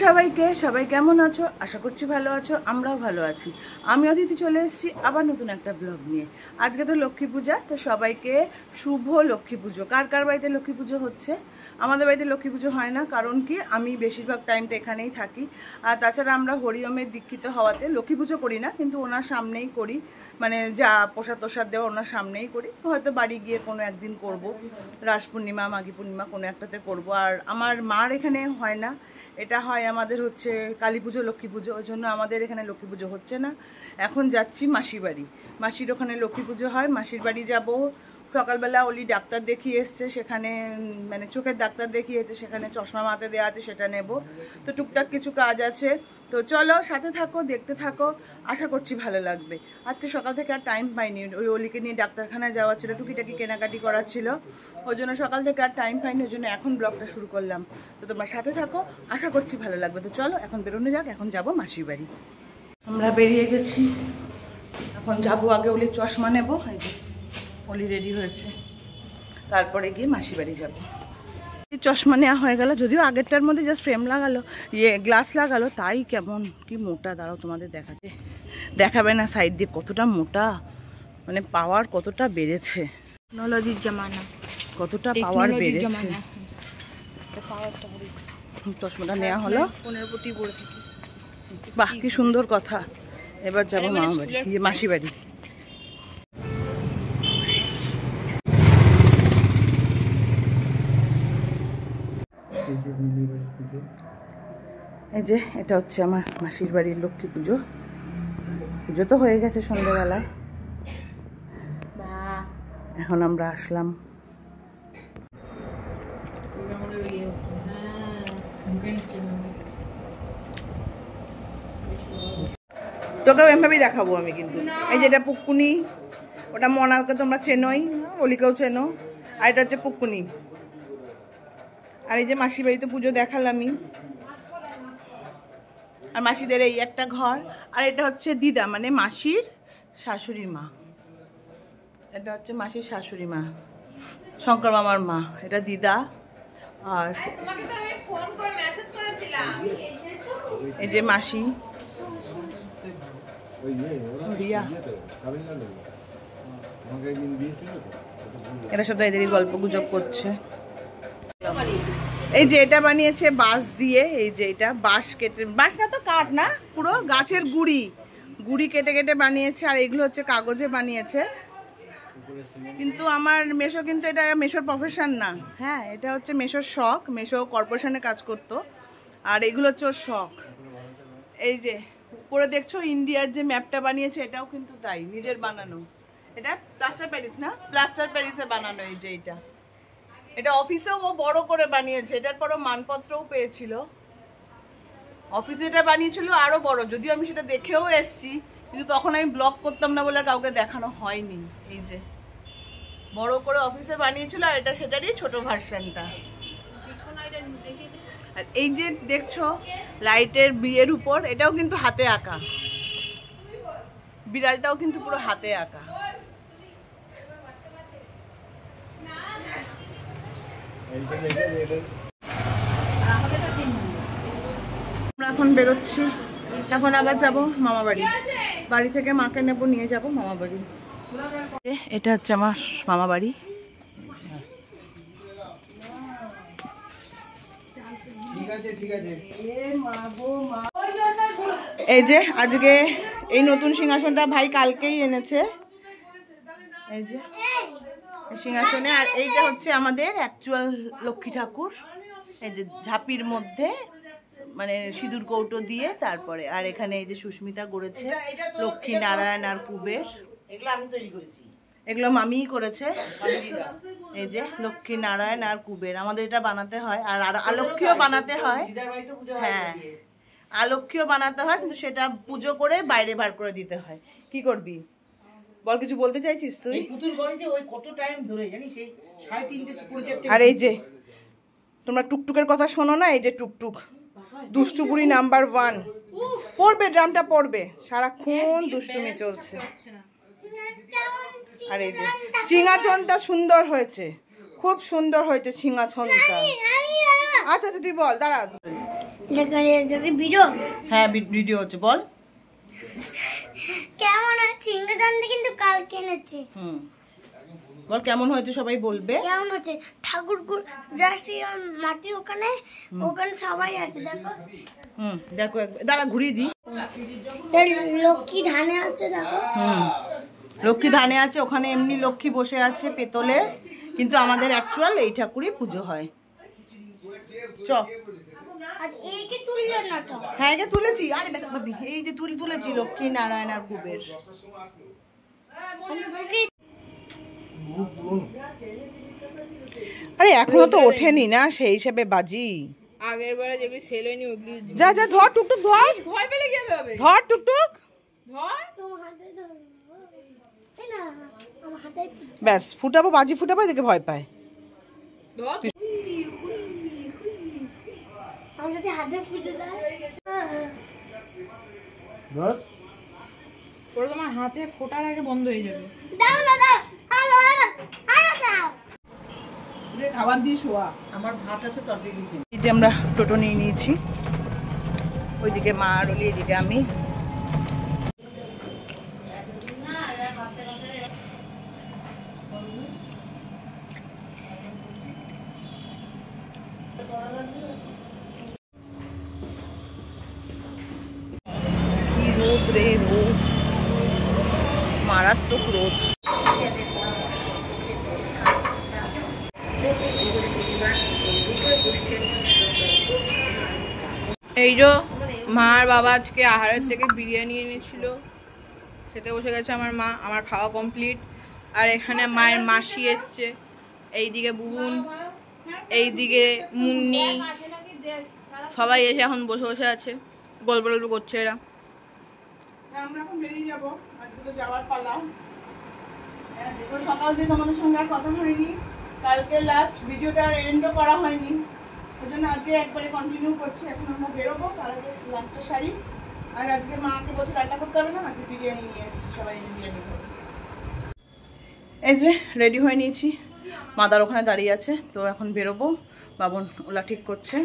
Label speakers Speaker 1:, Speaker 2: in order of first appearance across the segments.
Speaker 1: সবাইকে, সবাই কেমন আছো? আশা করছি ভালো আছো, আমরাও ভালো আছি। আমি অদিতি চলে এসেছি আবার নতুন একটা ব্লগ নিয়ে। আজকে তো লক্ষ্মী পূজা, তো সবাইকে শুভ লক্ষ্মী পুজো। কার কার বাড়িতে লক্ষ্মী পুজো হচ্ছে? আমাদের বাড়িতে লক্ষ্মী পুজো হয় না, কারণ কি আমি বেশিরভাগ টাইমটা এখানেই থাকি। আর তাছাড়া আমরা হরিওমের দীক্ষিত হওয়াতে লক্ষ্মী পুজো করি না, কিন্তু ওনার সামনেই করি। মানে যা প্রসাদ তোসাদ দেওয়া ওনার সামনেই করি। হয়তো বাড়ি গিয়ে কোনো একদিন করব, রাস পূর্ণিমা, মাঘী পূর্ণিমা কোনো একটাতে করব। আর আমার মার এখানে হয় না, এটা হয় আমাদের হচ্ছে কালী পুজো, লক্ষ্মী পুজো। ওই জন্য আমাদের এখানে লক্ষ্মী পুজো হচ্ছে না। এখন যাচ্ছি মাসির বাড়ি, মাসির ওখানে লক্ষ্মী পুজো হয়, মাসির বাড়ি যাব। সকালবেলা ওলি ডাক্তার দেখিয়ে এসছে, সেখানে মানে চোখের ডাক্তার দেখিয়েছে, সেখানে চশমা মাথায় দেওয়া আছে, সেটা নেব। তো টুকটাক কিছু কাজ আছে, তো চলো সাথে থাকো, দেখতে থাকো, আশা করছি ভালো লাগবে। আজকে সকাল থেকে আর টাইম পাইনি, ওই অলিকে নিয়ে ডাক্তারখানায় যাওয়া ছিল, টুকিটাকি কেনাকাটি করা ছিল, ওই জন্য সকাল থেকে আর টাইম পাইনি, ওই জন্য এখন ব্লগটা শুরু করলাম। তো তোমার সাথে থাকো, আশা করছি ভালো লাগবে। তো চলো এখন বেরোনো যাক, এখন যাব মাসির বাড়ি। আমরা বেরিয়ে গেছি, এখন যাবো। আগে ওলির চশমা নেবো, এই যে ওলি রেডি হয়েছে, তারপরে গিয়ে মাসির বাড়ি যাবো। চশমা নেওয়া হয়ে গেল, যদিও আগেরটার মধ্যে জাস্ট ফ্রেম লাগালো, গ্লাস লাগালো, তাই কেমন কি মোটা। দাঁড়াও তোমাদের দেখাতে, দেখাবে না সাইড দিয়ে কতটা মোটা, মানে পাওয়ার কতটা বেড়েছে,
Speaker 2: টেকনোলজির জামানা,
Speaker 1: কতটা পাওয়ার বেড়েছে। চশমাটা নেওয়া হলো,
Speaker 2: ফোনের প্রতি পড়ে থাকি।
Speaker 1: বাহ কি সুন্দর কথা। এবার যাবো মামা বাড়ি, মাসি বাড়ি। এই যে এটা হচ্ছে আমার মাসির বাড়ির লক্ষ্মী পুজো। পুজো তো হয়ে গেছে সন্ধ্যেবেলায়, এখন আমরা আসলাম। তোকেও এমভাবেই দেখাবো আমি কিন্তু। এই যে এটা পুকুনি, ওটা মনাকে তোমরা চেনোই, অলিকেও চেনো। আর এটা হচ্ছে পুকুনি। আর এই যে মাসির বাড়িতে পুজো দেখালামই, আর মাসিদের এই একটা ঘর। আর এটা হচ্ছে দিদা, মানে মাসির শাশুড়ি মা। এটা হচ্ছে মাসির শাশুড়ি মা, শঙ্কর মামার মা। এটা দিদা। আর এই যে মাসি, এরা সব এদেরই গল্প গুজব করছে। এই যে এটা বানিয়েছে বাঁশ দিয়ে, এই যে এটা বাঁশ কেটে, বাঁশ না তো কাঠ না, পুরো গাছের গুড়ি গুড়ি কেটে কেটে বানিয়েছে। আর এগুলো হচ্ছে কাগজে বানিয়েছে। কিন্তু আমার মেশো কিন্তু এটা মেশোর প্রফেশন না, হ্যাঁ এটা হচ্ছে মেশোর শখ। মেশো কর্পোরেশনে কাজ করতো, আর এগুলো হচ্ছে ওর শখ। এই যে উপরে দেখছো ইন্ডিয়ার যে ম্যাপটা বানিয়েছে, এটাও কিন্তু তাই, নিজের বানানো। এটা প্লাস্টার প্যারিস না, প্লাস্টার প্যারিসে বানানো। এই যে এটা অফিসেও ও বড় করে বানিয়েছে, এটার পরও মানপত্রও পেয়েছিল। অফিসে এটা বানিয়েছিল আরো বড়, যদিও আমি সেটা দেখেও এসছি, কিন্তু তখন আমি ব্লগ করতাম না বলে কাউকে দেখানো হয়নি। এই যে বড় করে অফিসে বানিয়েছিল, আর এটা সেটারই ছোট ভার্সনটা। আর এই যে দেখছো লাইটের বিয়ের উপর, এটাও কিন্তু হাতে আঁকা। বিড়ালটাও কিন্তু পুরো হাতে আঁকা। আমরা এখন বেরোচ্ছি, এখন আবার যাবো মামা বাড়ি। বাড়ি থেকে মাকে নেবো, নিয়ে যাব মামা বাড়ি। এটা হচ্ছে আমার মামা বাড়ি। এই যে আজকে এই নতুন সিংহাসনটা ভাই কালকেই এনেছে, এই যে সিংহাসনে। আর এইটা হচ্ছে আমাদের অ্যাকচুয়াল লক্ষ্মী ঠাকুর, এই যে ঝাঁপির মধ্যে মানে সিঁদুর কৌটো দিয়ে। তারপরে আর এখানে এই যে সুস্মিতা গড়েছে লক্ষ্মী নারায়ণ আর কুবের, এগুলো আমি তৈরি করেছি, এগুলো মামিই করেছে। এই যে লক্ষ্মী নারায়ণ আর কুবের আমাদের এটা বানাতে হয়, আর আলক্ষ্মীও বানাতে হয়। হ্যাঁ আলক্ষ্মীও বানাতে হয়, কিন্তু সেটা পুজো করে বাইরে বার করে দিতে হয়। কি করবি বল, কিছু বলতে চাইছিস তুই? আর এই যে তোমরা টুকটুকের কথা শোনো না, এই যে টুকটুক দুষ্টুপুরি নাম্বার 1 পড়বে, ড্রামটা পড়বে, সারাক্ষণ দুষ্টুমি চলছে। আর এই যে সিংহাসনটা সুন্দর হয়েছে, খুব সুন্দর হয়েছে সিংহাসনটা। আচ্ছা তুই বল, দাঁড়া।
Speaker 3: ভিডিও
Speaker 1: হ্যাঁ ভিডিও হচ্ছে, বল।
Speaker 3: কেমন হচ্ছে ইংরেজি কিন্তু কাল কিনেছি।
Speaker 1: বল কেমন হয়েছে, সবাই বলবে।
Speaker 3: কেমন হচ্ছে ঠাকুর যাচ্ছি মাটির ওখানে, ওখানে সবাই আছে দেখো।
Speaker 1: দেখো দাঁড়া ঘুরিয়ে দিই।
Speaker 3: লক্ষ্মী ধানে আছে দেখো।
Speaker 1: লক্ষ্মী ধানে আছে, ওখানে এমনি লক্ষ্মী বসে আছে পেতলে, কিন্তু আমাদের অ্যাকচুয়াল এই ঠাকুরই পুজো হয়। চ
Speaker 3: আর এইকে তুললে না তো।
Speaker 1: হ্যাঁ একে তুলেছি, আরে বেটা ভাবি এই যে তুলেছি লক্ষ্মী নারায়ণ আর কুবের। আরে এখনো তো ওঠেনি না, সেই হিসেবে বাজি।
Speaker 2: আগের বারে যেগুলি সেল হয়নি ওগুলি
Speaker 1: যা যা ধর টুকটুক ধর,
Speaker 2: ভয় পেলে কি হবে?
Speaker 1: ধর টুকটুক
Speaker 2: ধর।
Speaker 1: ব্যাস ফুটাবো, বাজি ফুটাবো, এদিকে ভয় পায়।
Speaker 2: ধর। ওরা তোমার হাতে ফোটার আগে বন্ধ হয়ে যাবে।
Speaker 1: খাবার দিয়ে শোয়া, আমার ভাত আছে তরকারি দিতে। এই যে আমরা টোটো নিয়ে নিয়েছি, ওইদিকে মা আর ওলি, এদিকে আমি। কি রোদ রে, রোদ মারাত্মক রোদ।
Speaker 2: এই যে মা আর বাবা আজকে আহারের থেকে বিরিয়ানি এনেছিল, খেতে বসে গেছে আমার মা। আমার খাওয়া কমপ্লিট। আর এখানে মায়ের মাসি এসছে, এইদিকে বুবুন, এইদিকে মুন্নি, সবাই এসে এখন বসে বসে আছে, গল্প টল্প করছে এরা।
Speaker 1: আমরা এখন বেরিয়ে যাবো, আজকে তো যাওয়ার পালা। সকাল থেকে আমাদের সঙ্গে আর কথা হয়নি, কালকে লাস্ট ভিডিওটা আর এন্ডও করা হয়নি, ওই জন্য আজকে একবারে কন্টিনিউ করছি। এখন আমরা বেরোবো, তার আগে লাস্টটা শাড়ি। আর আজকে মাকে বলছে রান্না করতে হবে না, আজকে বিরিয়ানি নিয়ে এসেছি, সবাই বিরিয়ানি খাবো। এই যে রেডি হয়ে নিয়েছি, মাদার ওখানে দাঁড়িয়ে আছে, তো এখন বেরোবো। বাবন ওলা ঠিক করছে,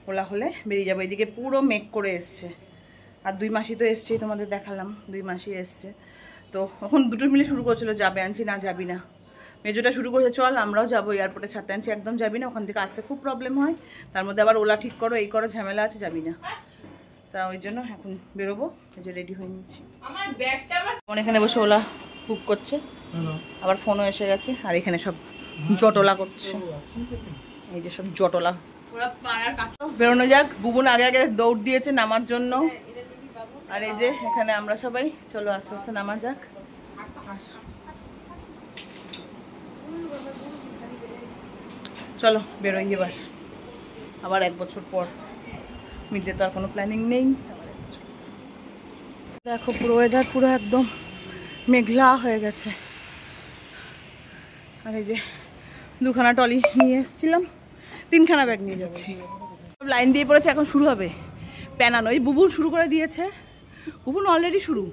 Speaker 1: ওলা হলে বেরিয়ে যাবো। এদিকে পুরো মেক করে এসছে, আর 2 মাসি তো এসছেই, তোমাদের দেখালাম 2 মাসি এসছে। তো এখন দুটো মিলে শুরু করছিল, যাবে আনছি না যাবি না। মেজোটা শুরু করেছে চল আমরাও যাবো এয়ারপোর্টে ছাড়তে, আনছি একদম যাবি না, ওখান থেকে আসতে খুব প্রবলেম হয়, তার মধ্যে আবার ওলা ঠিক করো এই করো ঝামেলা আছে, যাবি না। তা ওই জন্য এখন বেরোবো, এই যে রেডি হয়ে নিচ্ছি।
Speaker 2: আমার ব্যাগটা
Speaker 1: আমার এখানে বসে ওলা বুক করছে, আবার ফোনও এসে গেছে, আর এখানে সব জটলা করছে, এই যে সব জটলা।
Speaker 2: ওরা পাড়ার কাছে
Speaker 1: বেরোনো যাক, বুবুন আগে আগে দৌড় দিয়েছে নামার জন্য, আর এই যে এখানে আমরা সবাই চলো আস্তে আস্তে নামা যাক। চলো বেরোই এবার, আবার 1 বছর পর মিটলে তো আর কোনো প্ল্যানিং নেই। দেখো পুরো ওয়েদার পুরো একদম মেঘলা হয়ে গেছে, আর এই যে 2খানা টলি নিয়ে এসেছিলাম, 3খানা ব্যাগ নিয়ে যাচ্ছি। লাইন দিয়ে পড়েছে, এখন শুরু হবে প্যানানো। এই বুবুন শুরু করে দিয়েছে, বুবুন অলরেডি শুরু,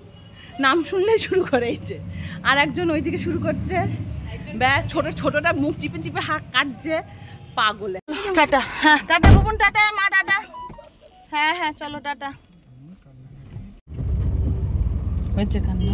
Speaker 1: নাম শুনলেই শুরু করে। এই যে আর একজন ওইদিকে শুরু করছে, ব্যাস ছোটটা মুখ চিপে চিপে হাত কাটছে, পাগলে। টাটা, হ্যাঁ টাটা বুবুন, টাটা মা, টাটা। হ্যাঁ হ্যাঁ চলো টাটা। হয়েছে কান্না।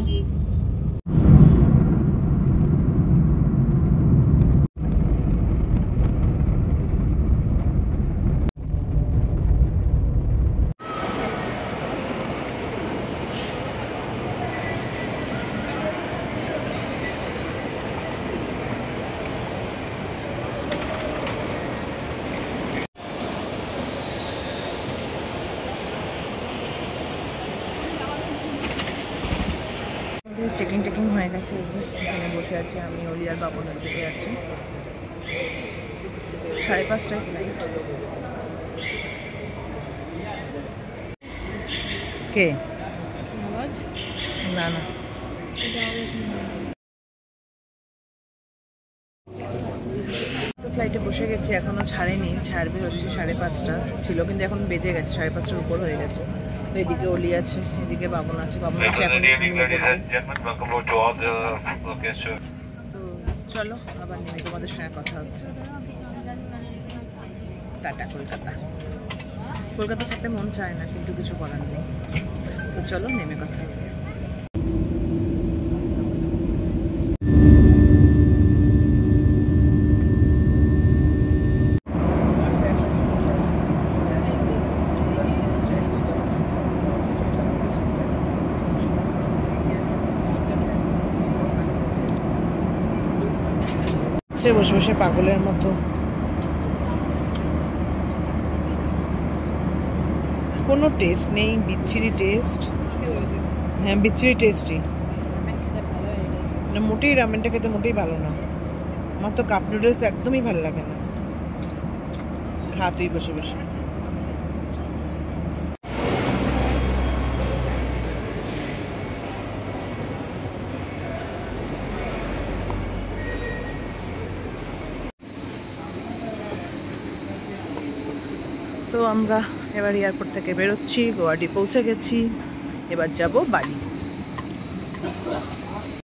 Speaker 1: চেকিং হয়ে গেছে, এই যে এখানে বসে আছে আমি, অলি আর বাবনের দিকে আছি। 5:30টায় ফ্লাইট। কে না না তো ফ্লাইটে বসে গেছি, এখনো ছাড়েনি, ছাড়বে হচ্ছে 5:30টা ছিল, কিন্তু এখন বেজে গেছে, 5:30টার উপর হয়ে গেছে। তো এদিকে অলি আছে, এদিকে বাবন আছে, বাবন হচ্ছে এখন। তো চলো আবার নেমে তোমাদের সঙ্গে কথা হচ্ছে। টাটা কলকাতা। কলকাতা ছাড়তে মন চায় না, কিন্তু কিছু করার নেই। তো চলো নেমে কথা হবে। বসে বসে পাগলের মতো, কোনো টেস্ট নেই, বিচ্ছিরি টেস্ট। হ্যাঁ বিচ্ছিরি টেস্টই, না মোটেই রামেনটা খেতে মোটেই ভালো না। আমার তো কাপ নুডলস একদমই ভালো লাগে না। খা তুই বসে বসে। তো আমরা এবার এয়ারপোর্ট থেকে বেরোচ্ছি, গুয়াহাটি পৌঁছে গেছি, এবার যাব বাড়ি।